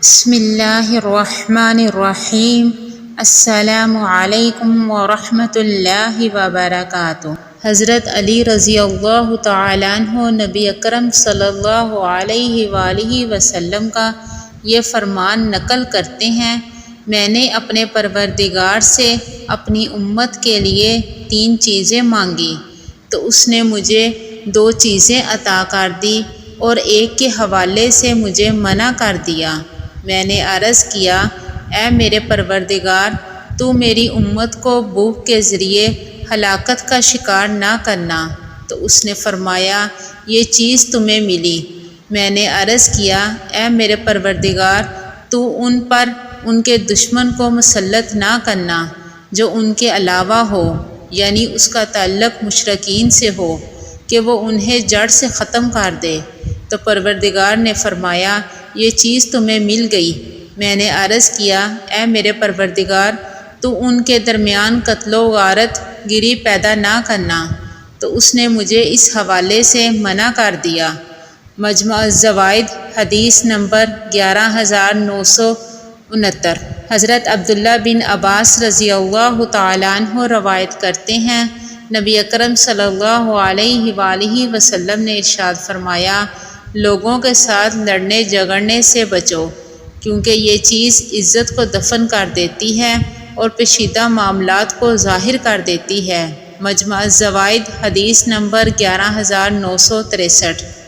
بسم اللہ الرحمن الرحیم۔ السلام علیکم ورحمۃ اللہ وبرکاتہ۔ حضرت علی رضی اللہ تعالیٰ عنہ نبی اکرم صلی اللہ علیہ وآلہ وسلم کا یہ فرمان نقل کرتے ہیں، میں نے اپنے پروردگار سے اپنی امت کے لیے 3 چیزیں مانگی تو اس نے مجھے 2 چیزیں عطا کر دی اور ایک کے حوالے سے مجھے منع کر دیا۔ میں نے عرض کیا، اے میرے پروردگار، تو میری امت کو بھوک کے ذریعے ہلاکت کا شکار نہ کرنا۔ تو اس نے فرمایا، یہ چیز تمہیں ملی۔ میں نے عرض کیا، اے میرے پروردگار، تو ان پر ان کے دشمن کو مسلط نہ کرنا جو ان کے علاوہ ہو، یعنی اس کا تعلق مشرکین سے ہو کہ وہ انہیں جڑ سے ختم کر دے۔ تو پروردگار نے فرمایا، یہ چیز تمہیں مل گئی۔ میں نے عرض کیا، اے میرے پروردگار، تو ان کے درمیان قتل و غارت گری پیدا نہ کرنا۔ تو اس نے مجھے اس حوالے سے منع کر دیا۔ مجمع الزوائد حدیث نمبر 11969۔ حضرت عبداللہ بن عباس رضی اللہ تعالیٰ عنہ روایت کرتے ہیں، نبی اکرم صلی اللہ علیہ وآلہ وسلم نے ارشاد فرمایا، لوگوں کے ساتھ لڑنے جھگڑنے سے بچو، کیونکہ یہ چیز عزت کو دفن کر دیتی ہے اور پیچیدہ معاملات کو ظاہر کر دیتی ہے۔ مجمع الزوائد حدیث نمبر 11963۔